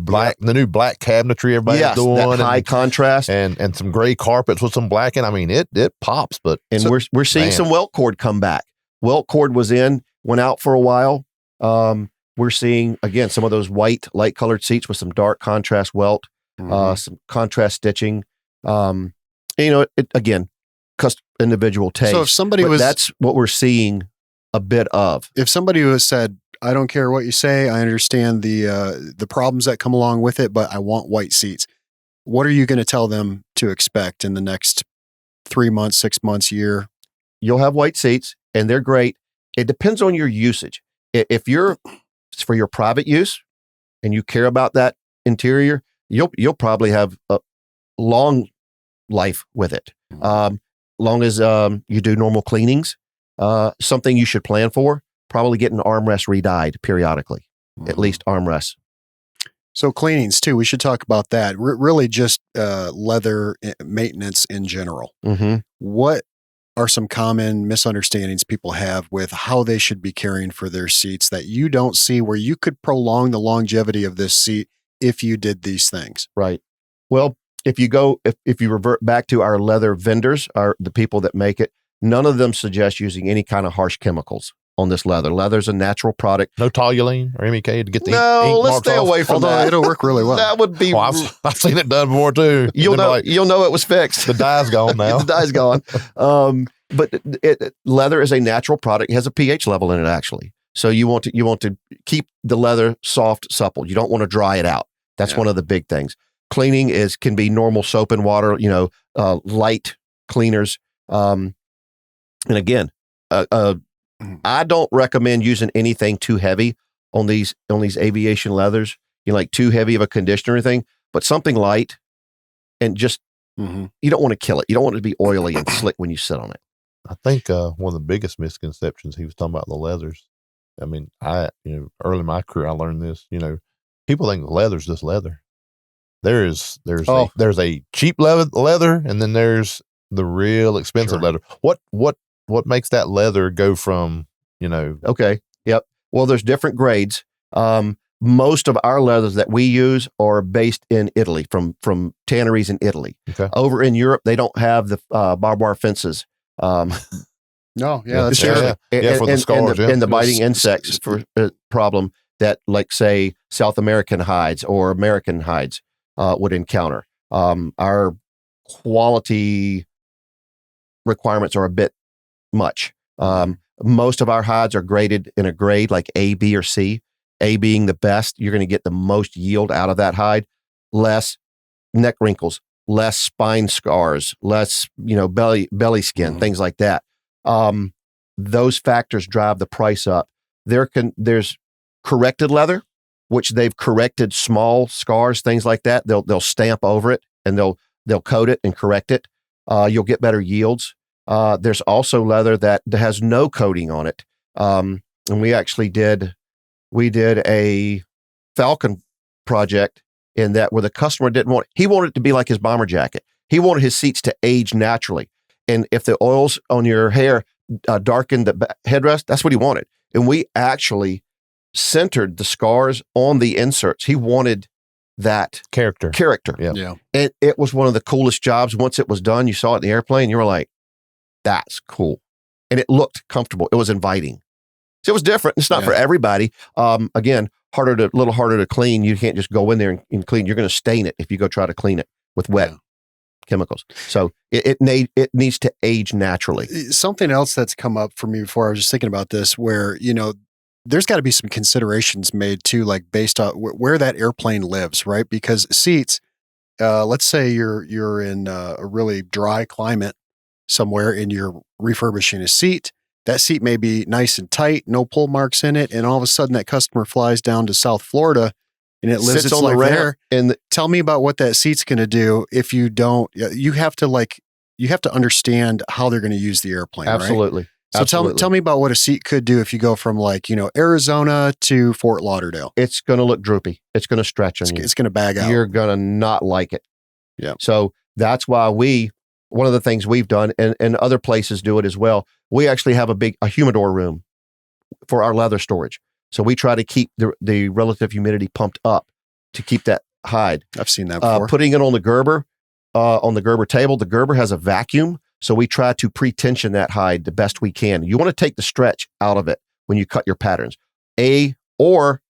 new black cabinetry everybody's doing. That high contrast. And some gray carpets with some black in. I mean, it pops, but. And we're seeing some welt cord come back. Welt cord went out for a while. We're seeing, again, some of those white, light colored seats with some dark contrast welt, some contrast stitching. Again, individual taste. So if somebody that's what we're seeing a bit of. If somebody was said, I don't care what you say, I understand the problems that come along with it, but I want white seats. What are you going to tell them to expect in the next 3 months, 6 months, year? You'll have white seats, and they're great. It depends on your usage. If it's for your private use and you care about that interior, you'll probably have a long life with it. Long as you do normal cleanings. Something you should plan for, probably get an armrest re-dyed periodically, at least armrests. So cleanings too, we should talk about that. Really just leather maintenance in general. What are some common misunderstandings people have with how they should be caring for their seats that you don't see where you could prolong the longevity of this seat if you did these things? Right. Well, if you revert back to our leather vendors, the people that make it, none of them suggest using any kind of harsh chemicals on this leather. Leather's a natural product. No toluene or MEK to get the ink let's marks stay off. away from Although that. it'll work really well. That would be. Well, I've seen it done before too. You'll know it was fixed. The dye's gone now. The dye's gone. But leather is a natural product. It has a pH level in it actually. So you want to keep the leather soft, supple. You don't want to dry it out. That's one of the big things. Cleaning can be normal soap and water. Light cleaners. And again, I don't recommend using anything too heavy on these aviation leathers. Like too heavy of a conditioner or anything, but something light and just you don't want to kill it. You don't want it to be oily and slick when you sit on it. I think one of the biggest misconceptions he was talking about the leathers. I mean, early in my career I learned this. People think leather's just leather. There's a cheap leather, and then there's the real expensive leather. What makes that leather go from, Okay. Yep. Well, there's different grades. Most of our leathers that we use are based in Italy, from tanneries in Italy. Okay. Over in Europe, they don't have the barbed wire fences. No, that's true. true. For the scars, and the biting insects for problem that, like, say, South American hides or American hides would encounter. Our quality requirements are a bit much. Most of our hides are graded in a grade like A, B, or C. A being the best, you're going to get the most yield out of that hide, less neck wrinkles, less spine scars, less belly skin, things like that. Those factors drive the price up. There's corrected leather, which they've corrected small scars, things like that. They'll stamp over it and they'll coat it and correct it. You'll get better yields. There's also leather that has no coating on it. And we actually did a Falcon project in that where the customer he wanted it to be like his bomber jacket. He wanted his seats to age naturally. And if the oils on your hair darkened the headrest, that's what he wanted. And we actually centered the scars on the inserts. He wanted that character. Yeah. And it was one of the coolest jobs. Once it was done, you saw it in the airplane, you were like, that's cool. And it looked comfortable. It was inviting. So it was different. It's not for everybody. Again, a little harder to clean. You can't just go in there and clean. You're going to stain it if you go try to clean it with wet chemicals. So it needs to age naturally. Something else that's come up for me before, I was just thinking about this, where, there's got to be some considerations made too, like based on where that airplane lives, right? Because seats, let's say you're in a really dry climate somewhere and you're refurbishing a seat. That seat may be nice and tight, no pull marks in it. And all of a sudden that customer flies down to South Florida and it lives sits its on the life ramp, there. and Tell me about what that seat's going to do if you don't. You have to understand how they're going to use the airplane. absolutely. Right? So Absolutely. tell me about what a seat could do if you go from Arizona to Fort Lauderdale. It's going to look droopy. It's going to stretch on you. It's going to bag out. You're going to not like it. Yeah. So that's why one of the things we've done, and other places do it as well, we actually have a humidor room for our leather storage. So we try to keep the relative humidity pumped up to keep that hide. I've seen that before. Putting it on the Gerber table, the Gerber has a vacuum. So we try to pre-tension that hide the best we can. You want to take the stretch out of it when you cut your patterns. Or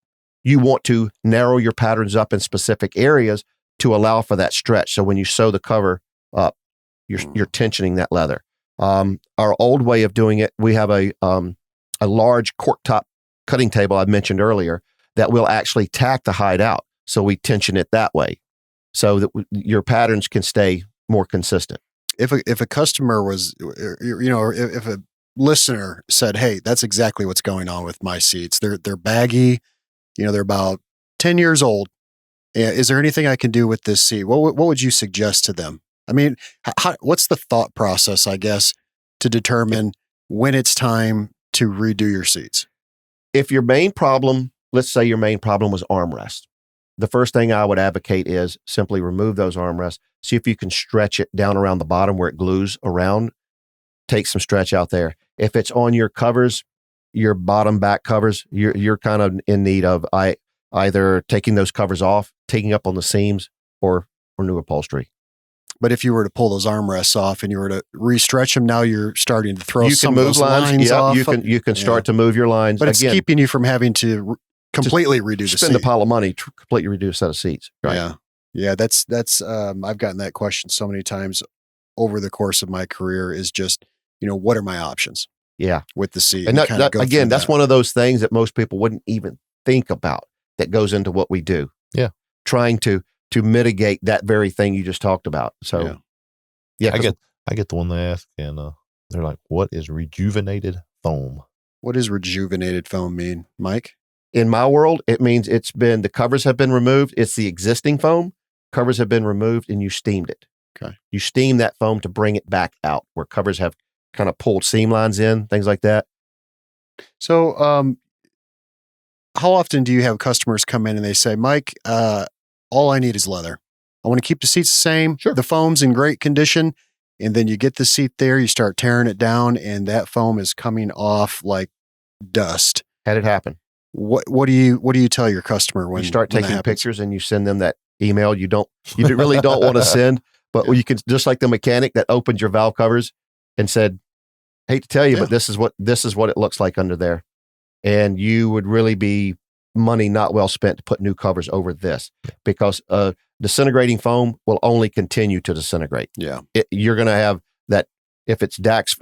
you want to narrow your patterns up in specific areas to allow for that stretch. So when you sew the cover up, you're tensioning that leather. Our old way of doing it, we have a large cork top cutting table I mentioned earlier that will actually tack the hide out. So we tension it that way so that your patterns can stay more consistent. If a customer was, if a listener said, "Hey, that's exactly what's going on with my seats. They're baggy. They're about 10 years old. Is there anything I can do with this seat?" What would you suggest to them? I mean, what's the thought process, I guess, to determine when it's time to redo your seats? If your main problem, let's say your main problem was armrest, the first thing I would advocate is simply remove those armrests. See if you can stretch it down around the bottom where it glues around. Take some stretch out there. If it's on your covers, your bottom back covers, you're kind of in need of either taking those covers off, taking up on the seams, or new upholstery. But if you were to pull those armrests off and you were to re-stretch them, now you're starting to throw some of those lines off. You can start to move your lines. But it's keeping you from having to completely redo the seat. Spend a pile of money to completely redo a set of seats. Right? Yeah. That's I've gotten that question so many times over the course of my career. Is just what are my options? Yeah, with the seat. And that's one of those things that most people wouldn't even think about that goes into what we do. Yeah, trying to mitigate that very thing you just talked about. So, I get the one they ask, and they're like, "What is rejuvenated foam?" What does rejuvenated foam mean, Mike? In my world, it means the covers have been removed. It's the existing foam. Covers have been removed and you steamed it. Okay. You steam that foam to bring it back out where covers have kind of pulled seam lines in, things like that. So, how often do you have customers come in and they say, "Mike, all I need is leather. I want to keep the seats the same. Sure. The foam's in great condition." And then you get the seat there, you start tearing it down, and that foam is coming off like dust. Had it happen. What do you tell your customer when you start when taking pictures and you send them that email you really don't want to send, but you can, just like the mechanic that opened your valve covers and said, "Hate to tell you, but this is what it looks like under there," and you would really be money not well spent to put new covers over this, because disintegrating foam will only continue to disintegrate. Yeah, you're going to have that if it's Dax,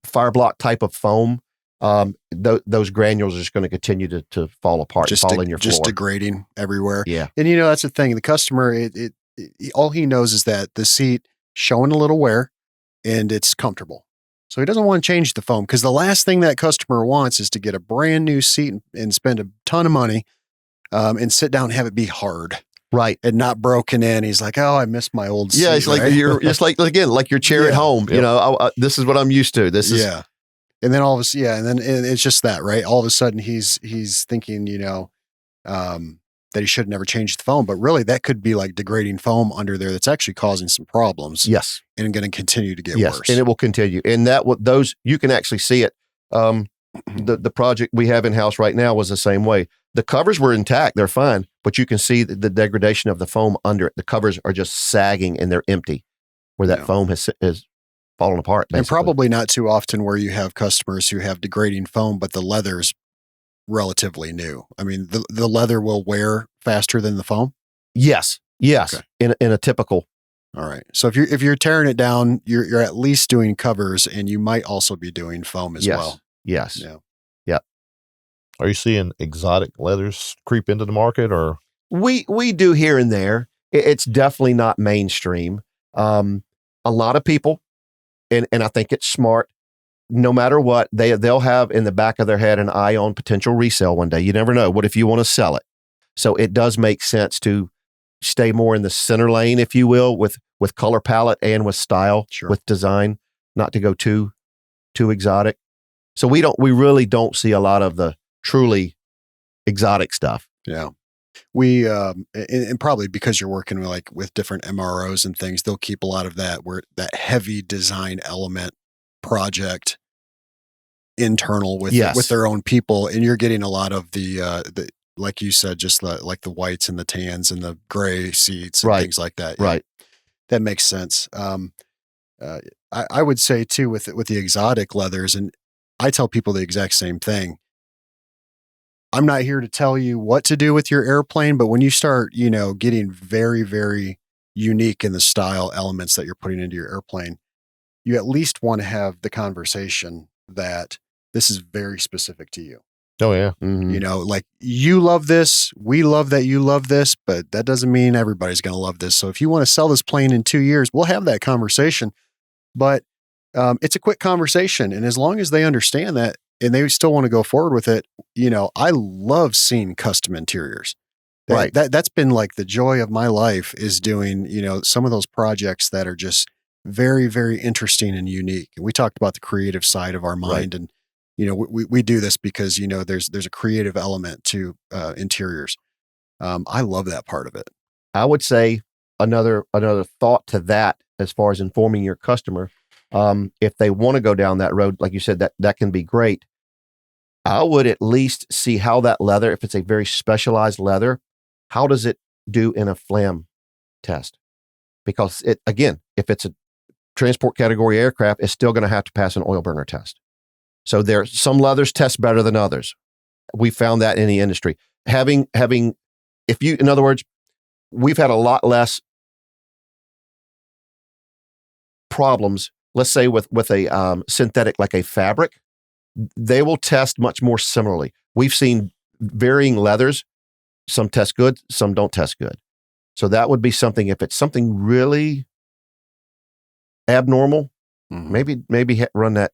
fire block type of foam. Those granules are just going to continue to fall apart, fall in your floor. Just degrading everywhere. Yeah. And that's the thing. The customer, all he knows is that the seat showing a little wear and it's comfortable. So he doesn't want to change the foam, because the last thing that customer wants is to get a brand new seat and spend a ton of money and sit down and have it be hard. Right. And not broken in. He's like, "Oh, I miss my old seat." Yeah. It's like like your chair at home. Yep. This is what I'm used to. This is. Yeah. And then all of a sudden, and it's just that, right? All of a sudden he's thinking, that he should have never changed the foam, but really that could be like degrading foam under there that's actually causing some problems. Yes. And going to continue to get worse. And it will continue. And those, you can actually see it. The project we have in-house right now was the same way. The covers were intact. They're fine, but you can see the degradation of the foam under it. The covers are just sagging and they're empty where that foam has fallen apart. Basically. And probably not too often where you have customers who have degrading foam, but the leather's relatively new. I mean, the leather will wear faster than the foam? Yes. Okay. In a typical. All right. So if you're tearing it down, you're at least doing covers, and you might also be doing foam as well. Yes. Yeah. Yep. Are you seeing exotic leathers creep into the market, or? We do here and there. It's definitely not mainstream. A lot of people, and I think it's smart, no matter what, they'll have in the back of their head an eye on potential resale one day. You never know. What if you want to sell it? So it does make sense to stay more in the center lane, if you will, with color palette and with style, with design, not to go too exotic. So we really don't see a lot of the truly exotic stuff. Yeah. We and probably because you're working with different MROs and things, they'll keep a lot of that that heavy design element project internal with their own people, and you're getting a lot of the like you said, just like the whites and the tans and the gray seats and things like that. Right. That makes sense. I would say too with the exotic leathers, and I tell people the exact same thing. I'm not here to tell you what to do with your airplane, but when you start, getting very, very unique in the style elements that you're putting into your airplane, you at least want to have the conversation that this is very specific to you. Oh, yeah. Mm-hmm. Like you love this, we love that you love this, but that doesn't mean everybody's going to love this. So if you want to sell this plane in 2 years, we'll have that conversation. But it's a quick conversation. And as long as they understand that, and they still want to go forward with it, I love seeing custom interiors. That's been like the joy of my life, is doing, some of those projects that are just very, very interesting and unique. And we talked about the creative side of our mind. And, we do this because, there's a creative element to interiors. I love that part of it. I would say another thought to that, as far as informing your customer, if they want to go down that road, like you said, that can be great. I would at least see how that leather, if it's a very specialized leather, how does it do in a flam test? Because if it's a transport category aircraft, it's still going to have to pass an oil burner test. So some leathers test better than others. We found that in the industry. In other words, we've had a lot less problems, let's say with a synthetic, like a fabric. They will test much more similarly. We've seen varying leathers. Some test good, some don't test good. So that would be something, if it's something really abnormal, maybe run that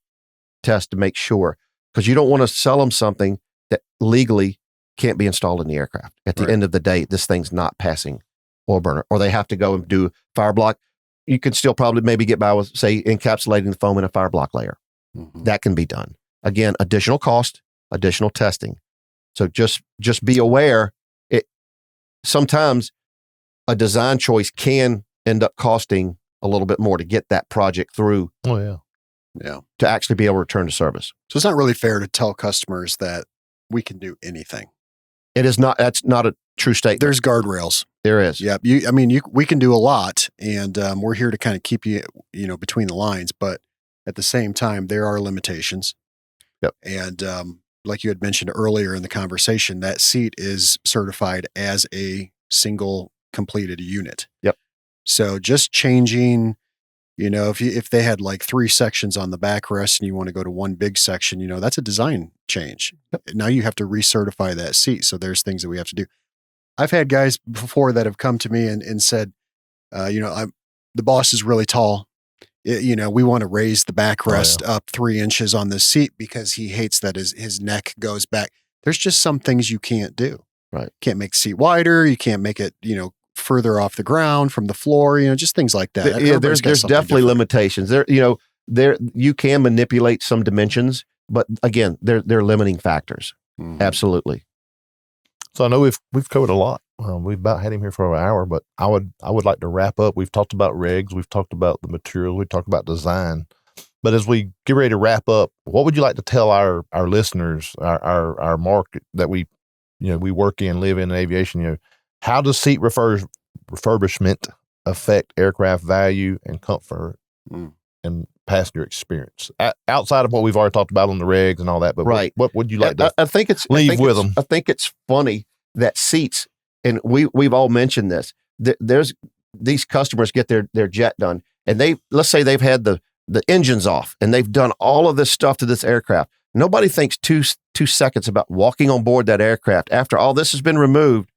test to make sure, because you don't want to sell them something that legally can't be installed in the aircraft. At the end of the day, this thing's not passing oil burner, or they have to go and do fire block. You can still probably maybe get by with, say, encapsulating the foam in a fire block layer. That can be done. Again, additional cost, additional testing. So just be aware. Sometimes a design choice can end up costing a little bit more to get that project through. Oh, yeah. Yeah. To actually be able to return to service. So it's not really fair to tell customers that we can do anything. It is not. That's not a true statement. There's guardrails. There is. Yeah. We can do a lot, and we're here to kind of keep you, between the lines. But at the same time, there are limitations. Yep. And like you had mentioned earlier in the conversation, that seat is certified as a single completed unit. Yep. So just changing, if they had like 3 sections on the backrest and you want to go to one big section, that's a design change. Yep. Now you have to recertify that seat. So there's things that we have to do. I've had guys before that have come to me and said, the boss is really tall. We want to raise the backrest up 3 inches on this seat because he hates that his neck goes back. There's just some things you can't do. Right. Can't make the seat wider. You can't make it, further off the ground from the floor, just things like that. Yeah, there's definitely limitations. There you can manipulate some dimensions, but again, they're limiting factors. Absolutely. So I know we've covered a lot. We've about had him here for an hour, but I would like to wrap up. We've talked about regs, we've talked about the material, we talked about design. But as we get ready to wrap up, what would you like to tell our listeners, our market that we work in, live in aviation? How does seat refurbishment affect aircraft value and comfort and passenger experience? Outside of what we've already talked about on the regs and all that, but what would you like to leave with them? I think it's funny that seats, and we've all mentioned this, there's these customers get their jet done, and let's say they've had the engines off and they've done all of this stuff to this aircraft. Nobody thinks two seconds about walking on board that aircraft after all this has been removed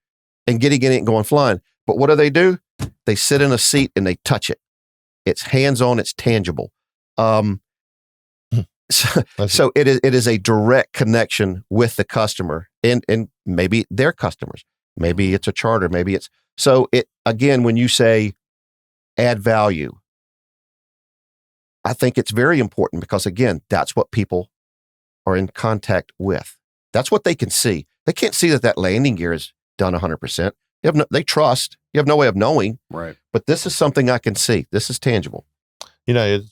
and getting in it and going flying. But what do? They sit in a seat and they touch it. It's hands-on, it's tangible. So it is a direct connection with the customer and maybe their customers. Maybe it's a charter. Maybe it's so. It again, when you say add value, I think it's very important because again, that's what people are in contact with. That's what they can see. They can't see that landing gear is done 100%. They trust. You have no way of knowing. Right. But this is something I can see. This is tangible. I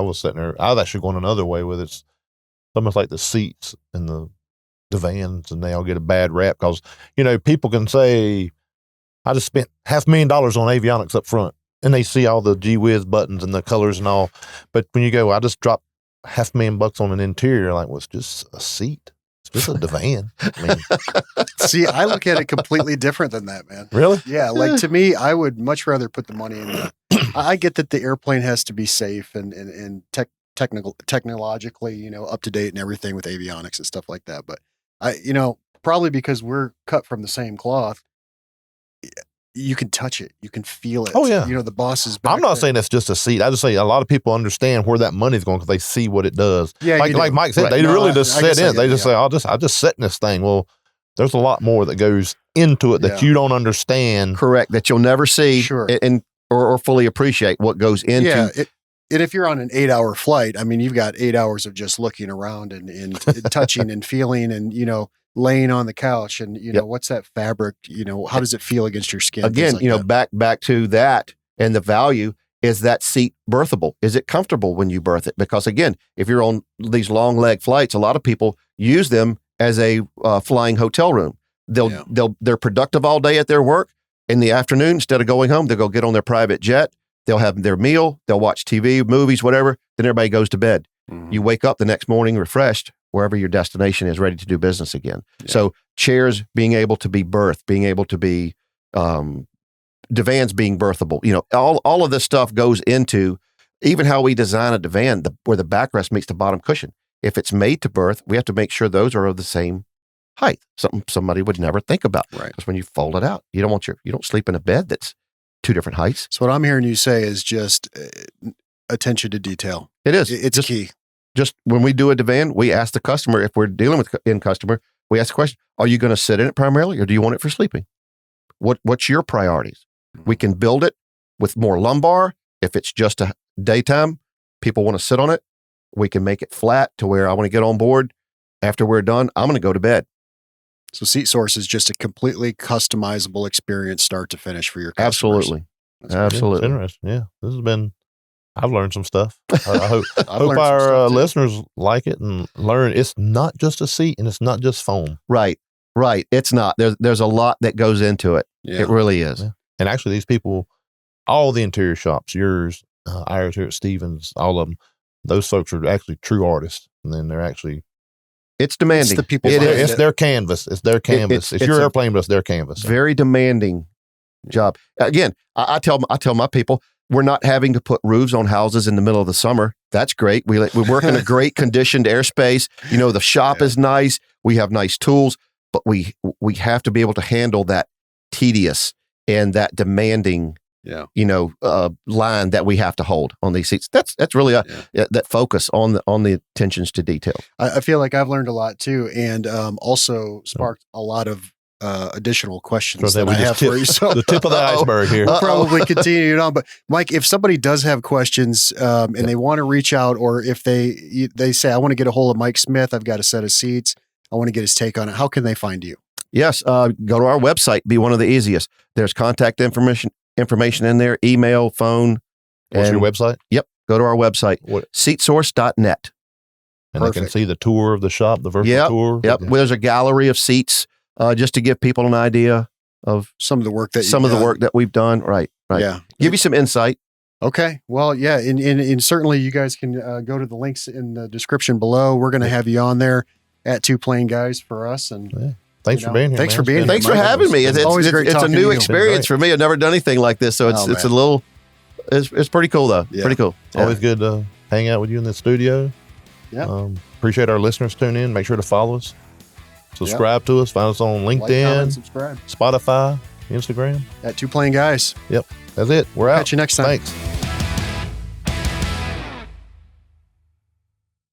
was sitting there. I was actually going another way with it. It's almost like the seats and the vans, and they all get a bad rap because, people can say, I just spent $500,000 on avionics up front, and they see all the gee whiz buttons and the colors and all. But when you go, I just dropped $500,000 on an interior, like, well, it's just a seat. It's just a divan. See, I look at it completely different than that, man. Really? Yeah. Like to me, I would much rather put the money in I get that the airplane has to be safe and technologically, up to date and everything with avionics and stuff like that. But probably because we're cut from the same cloth, you can touch it. You can feel it. Oh, yeah. The boss is back. I'm not saying it's just a seat. I just say a lot of people understand where that money's going because they see what it does. Yeah, like Mike said, they really just sit in. They just say, I'll just sit in this thing. Well, there's a lot more that goes into it that you don't understand. Correct. That you'll never see sure. or fully appreciate what goes into. Yeah. And if you're on an 8-hour flight, I mean, you've got 8 hours of just looking around and touching and feeling and, laying on the couch and, what's that fabric, how does it feel against your skin? Again, back to that and the value, is that seat berthable? Is it comfortable when you berth it? Because again, if you're on these long leg flights, a lot of people use them as a flying hotel room. They're productive all day at their work. In the afternoon, instead of going home, they'll go get on their private jet. They'll have their meal. They'll watch TV, movies, whatever. Then everybody goes to bed. Mm-hmm. You wake up the next morning refreshed, wherever your destination is, ready to do business again. Yeah. So chairs being able to be berthed, being able to be divans being berthable, all of this stuff goes into even how we design a divan, where the backrest meets the bottom cushion. If it's made to berth, we have to make sure those are of the same height. Something somebody would never think about. Right. Because when you fold it out, you don't sleep in a bed that's 2 different heights. So what I'm hearing you say is just attention to detail. It is. It's key. Just when we do a divan, we ask the customer, if we're dealing with end customer, we ask the question, are you going to sit in it primarily or do you want it for sleeping? What's your priorities? We can build it with more lumbar. If it's just a daytime, people want to sit on it. We can make it flat to where I want to get on board. After we're done, I'm going to go to bed. So SeatSource is just a completely customizable experience, start to finish for your customers. Absolutely. Absolutely. Interesting. Yeah. I've learned some stuff. I hope our listeners like it and learn it's not just a seat and it's not just foam. Right. It's not. There's a lot that goes into it. Yeah. It really is. Yeah. And actually these people, all the interior shops, yours, ours here at Stevens, all of them, those folks are actually true artists. And then they're actually... It's demanding. It's the people. It's their canvas. It's their canvas. It's your airplane, but it's their canvas. Very demanding job. Again, I tell my people, we're not having to put roofs on houses in the middle of the summer. That's great. We work in a great conditioned airspace. The shop is nice. We have nice tools, but we have to be able to handle that tedious and that demanding, line that we have to hold on these seats. That's really that focus on the attentions to detail. I feel like I've learned a lot too, and also sparked a lot of additional questions that I have for you. So the tip of the iceberg here. We'll probably continue it on. But Mike, if somebody does have questions and they want to reach out, or if they say, I want to get a hold of Mike Smith, I've got a set of seats, I want to get his take on it, how can they find you? Yes, go to our website, be one of the easiest. There's contact information in there, email, phone. What's your website? Yep. Go to our website, SeatSource.net. And they can see the tour of the shop, the virtual tour. Yep. Well, there's a gallery of seats just to give people an idea of some of the work that we've done. Right. Yeah. Give you some insight. Okay. Well, yeah. And certainly you guys can go to the links in the description below. We're going to have you on there at 2 Plane Guys for us. And thanks for being here. Thanks for being here. Thanks for having me. It's always great. It's a new experience for me. I've never done anything like this, so it's a little. It's pretty cool though. Yeah. Pretty cool. Always good to hang out with you in the studio. Yeah. Appreciate our listeners tuning in. Make sure to follow us. Subscribe to us. Find us on LinkedIn, subscribe. Spotify, Instagram. At 2 Plane Guys. Yep. That's it. We're out. Catch you next time. Thanks.